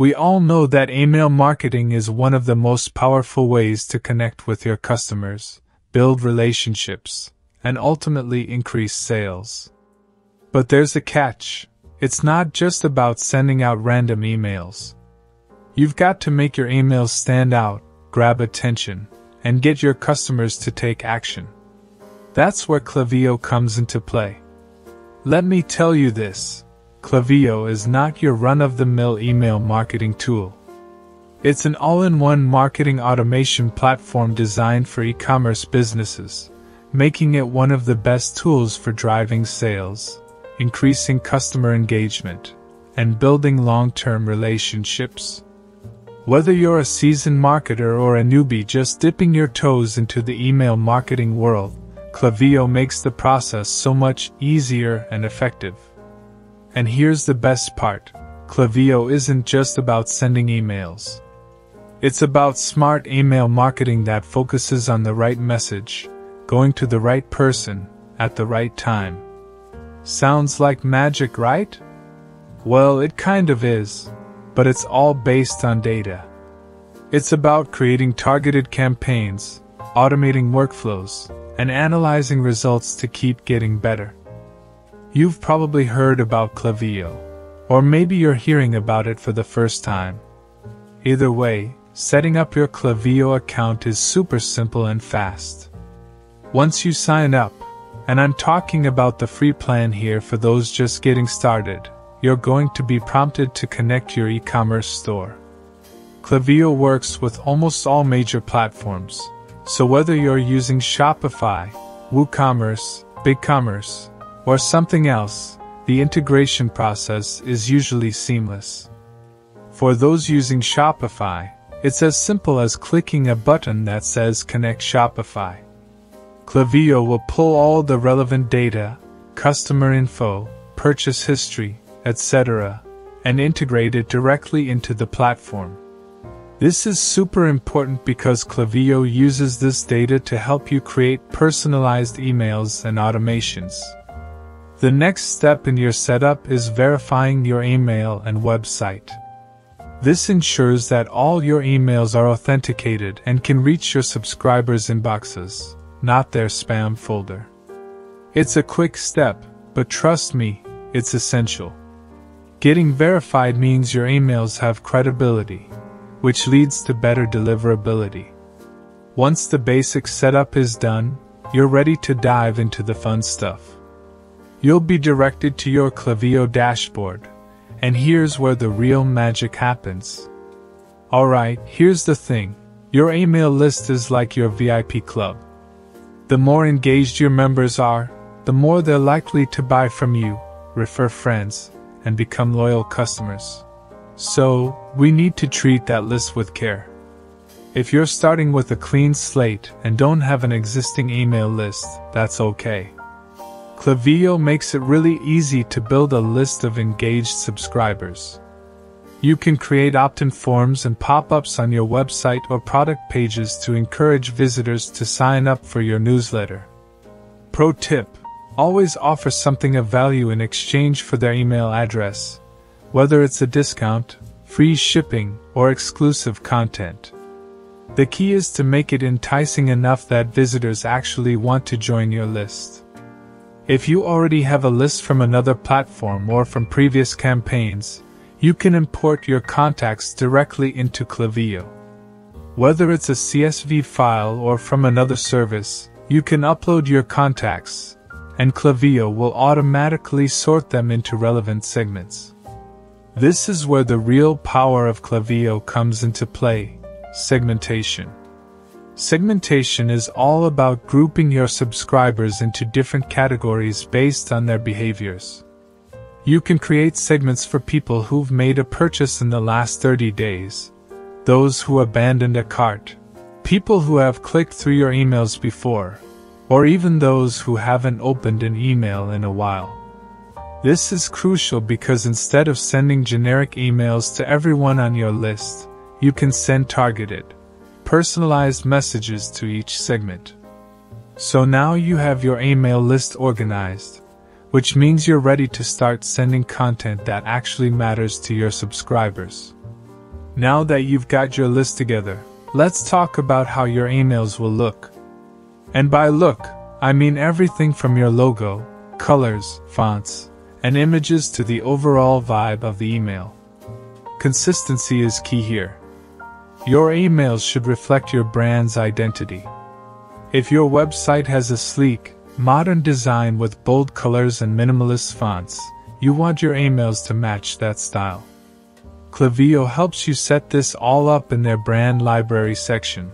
We all know that email marketing is one of the most powerful ways to connect with your customers, build relationships, and ultimately increase sales. But there's a catch. It's not just about sending out random emails. You've got to make your emails stand out, grab attention, and get your customers to take action. That's where Klaviyo comes into play. Let me tell you this. Klaviyo is not your run-of-the-mill email marketing tool. It's an all-in-one marketing automation platform designed for e-commerce businesses, making it one of the best tools for driving sales, increasing customer engagement, and building long-term relationships. Whether you're a seasoned marketer or a newbie just dipping your toes into the email marketing world, Klaviyo makes the process so much easier and effective. And here's the best part. Klaviyo isn't just about sending emails. It's about smart email marketing that focuses on the right message, going to the right person, at the right time. Sounds like magic, right? Well, it kind of is, but it's all based on data. It's about creating targeted campaigns, automating workflows, and analyzing results to keep getting better. You've probably heard about Klaviyo, or maybe you're hearing about it for the first time. Either way, setting up your Klaviyo account is super simple and fast. Once you sign up, and I'm talking about the free plan here for those just getting started, you're going to be prompted to connect your e-commerce store. Klaviyo works with almost all major platforms, so whether you're using Shopify, WooCommerce, BigCommerce, or something else, the integration process is usually seamless. For those using Shopify, it's as simple as clicking a button that says Connect Shopify. Klaviyo will pull all the relevant data, customer info, purchase history, etc., and integrate it directly into the platform. This is super important because Klaviyo uses this data to help you create personalized emails and automations. The next step in your setup is verifying your email and website. This ensures that all your emails are authenticated and can reach your subscribers' inboxes, not their spam folder. It's a quick step, but trust me, it's essential. Getting verified means your emails have credibility, which leads to better deliverability. Once the basic setup is done, you're ready to dive into the fun stuff. You'll be directed to your Klaviyo dashboard, and here's where the real magic happens. Alright, here's the thing. Your email list is like your VIP club. The more engaged your members are, the more they're likely to buy from you, refer friends, and become loyal customers. So, we need to treat that list with care. If you're starting with a clean slate and don't have an existing email list, that's okay. Klaviyo makes it really easy to build a list of engaged subscribers. You can create opt-in forms and pop-ups on your website or product pages to encourage visitors to sign up for your newsletter. Pro tip: always offer something of value in exchange for their email address, whether it's a discount, free shipping, or exclusive content. The key is to make it enticing enough that visitors actually want to join your list. If you already have a list from another platform or from previous campaigns, you can import your contacts directly into Klaviyo. Whether it's a CSV file or from another service, you can upload your contacts, and Klaviyo will automatically sort them into relevant segments. This is where the real power of Klaviyo comes into play: segmentation. Segmentation is all about grouping your subscribers into different categories based on their behaviors. You can create segments for people who've made a purchase in the last 30 days, those who abandoned a cart, people who have clicked through your emails before, or even those who haven't opened an email in a while. This is crucial because instead of sending generic emails to everyone on your list, you can send targeted, personalized messages to each segment. So now you have your email list organized, which means you're ready to start sending content that actually matters to your subscribers. Now that you've got your list together, let's talk about how your emails will look. And by look, I mean everything from your logo, colors, fonts, and images to the overall vibe of the email. Consistency is key here. Your emails should reflect your brand's identity. If your website has a sleek, modern design with bold colors and minimalist fonts, you want your emails to match that style. Klaviyo helps you set this all up in their brand library section.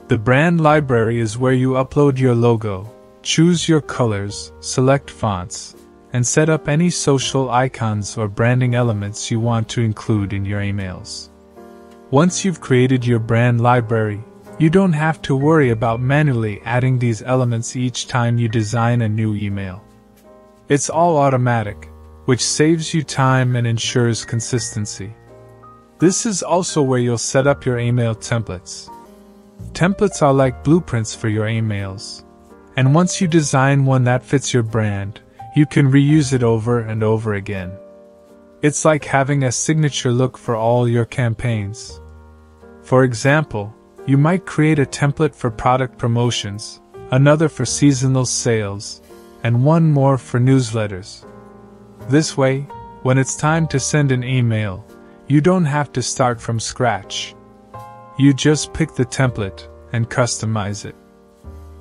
The brand library is where you upload your logo, choose your colors, select fonts, and set up any social icons or branding elements you want to include in your emails. Once you've created your brand library, you don't have to worry about manually adding these elements each time you design a new email. It's all automatic, which saves you time and ensures consistency. This is also where you'll set up your email templates. Templates are like blueprints for your emails. And once you design one that fits your brand, you can reuse it over and over again. It's like having a signature look for all your campaigns. For example, you might create a template for product promotions, another for seasonal sales, and one more for newsletters. This way, when it's time to send an email, you don't have to start from scratch. You just pick the template and customize it.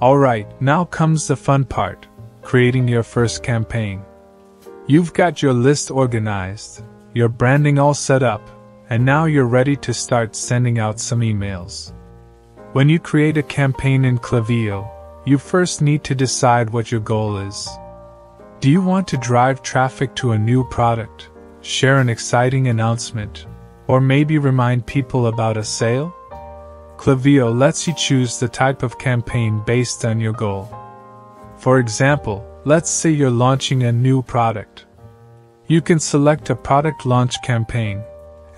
Alright, now comes the fun part, creating your first campaign. You've got your list organized, your branding all set up, and now you're ready to start sending out some emails. When you create a campaign in Klaviyo, you first need to decide what your goal is. Do you want to drive traffic to a new product, share an exciting announcement, or maybe remind people about a sale? Klaviyo lets you choose the type of campaign based on your goal. For example, let's say you're launching a new product. You can select a product launch campaign,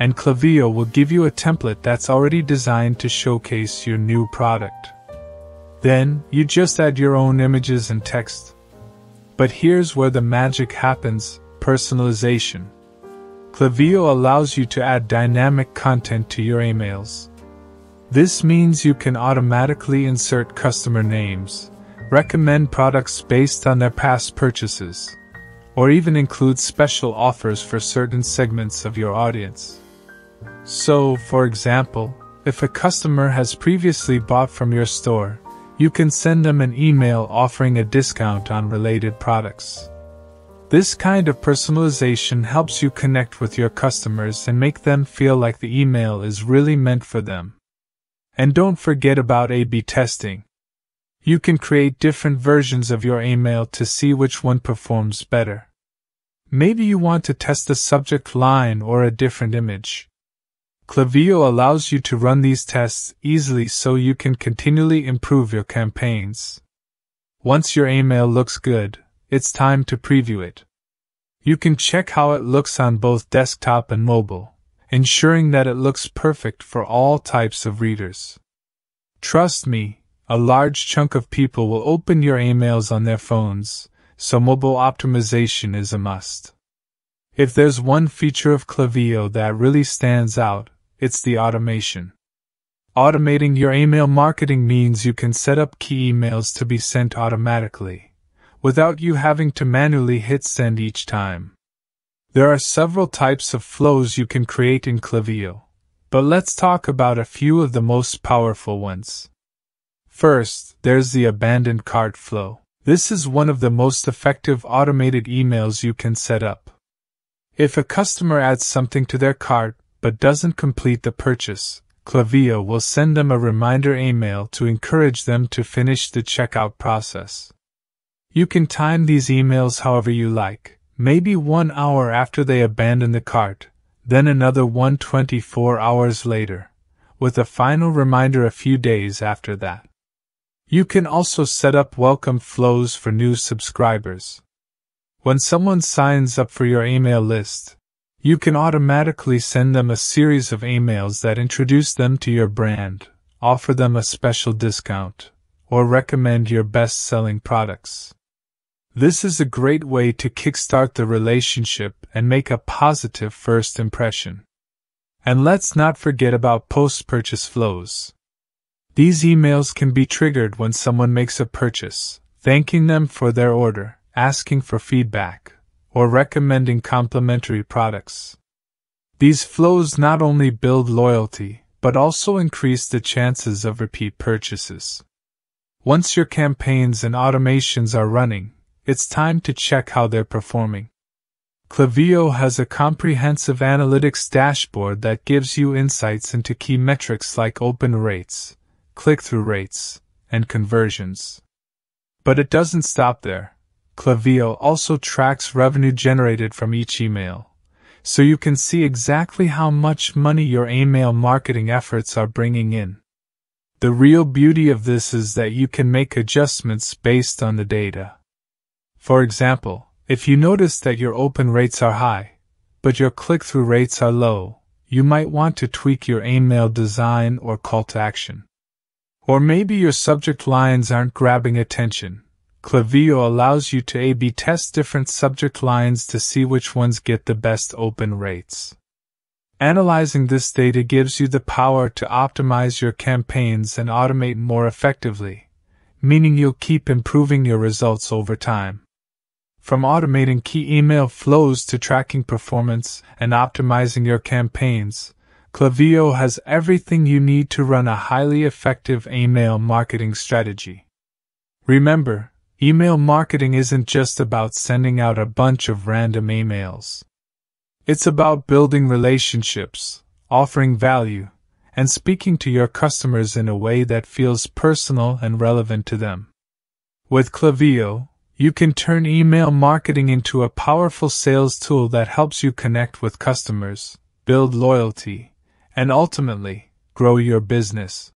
and Klaviyo will give you a template that's already designed to showcase your new product. Then, you just add your own images and text. But here's where the magic happens: personalization. Klaviyo allows you to add dynamic content to your emails. This means you can automatically insert customer names, recommend products based on their past purchases, or even include special offers for certain segments of your audience. So, for example, if a customer has previously bought from your store, you can send them an email offering a discount on related products. This kind of personalization helps you connect with your customers and make them feel like the email is really meant for them. And don't forget about A/B testing. You can create different versions of your email to see which one performs better. Maybe you want to test a subject line or a different image. Klaviyo allows you to run these tests easily so you can continually improve your campaigns. Once your email looks good, it's time to preview it. You can check how it looks on both desktop and mobile, ensuring that it looks perfect for all types of readers. Trust me, a large chunk of people will open your emails on their phones, so mobile optimization is a must. If there's one feature of Klaviyo that really stands out, it's the automation. Automating your email marketing means you can set up key emails to be sent automatically, without you having to manually hit send each time. There are several types of flows you can create in Klaviyo, but let's talk about a few of the most powerful ones. First, there's the abandoned cart flow. This is one of the most effective automated emails you can set up. If a customer adds something to their cart but doesn't complete the purchase, Klaviyo will send them a reminder email to encourage them to finish the checkout process. You can time these emails however you like, maybe 1 hour after they abandon the cart, then another 24 hours later, with a final reminder a few days after that. You can also set up welcome flows for new subscribers. When someone signs up for your email list, you can automatically send them a series of emails that introduce them to your brand, offer them a special discount, or recommend your best-selling products. This is a great way to kickstart the relationship and make a positive first impression. And let's not forget about post-purchase flows. These emails can be triggered when someone makes a purchase, thanking them for their order, asking for feedback, or recommending complimentary products. These flows not only build loyalty, but also increase the chances of repeat purchases. Once your campaigns and automations are running, it's time to check how they're performing. Klaviyo has a comprehensive analytics dashboard that gives you insights into key metrics like open rates, click-through rates, and conversions. But it doesn't stop there. Klaviyo also tracks revenue generated from each email, so you can see exactly how much money your email marketing efforts are bringing in. The real beauty of this is that you can make adjustments based on the data. For example, if you notice that your open rates are high, but your click-through rates are low, you might want to tweak your email design or call to action. Or maybe your subject lines aren't grabbing attention. Klaviyo allows you to A/B test different subject lines to see which ones get the best open rates. Analyzing this data gives you the power to optimize your campaigns and automate more effectively, meaning you'll keep improving your results over time. From automating key email flows to tracking performance and optimizing your campaigns, Klaviyo has everything you need to run a highly effective email marketing strategy. Remember, email marketing isn't just about sending out a bunch of random emails. It's about building relationships, offering value, and speaking to your customers in a way that feels personal and relevant to them. With Klaviyo, you can turn email marketing into a powerful sales tool that helps you connect with customers, build loyalty, and ultimately, grow your business.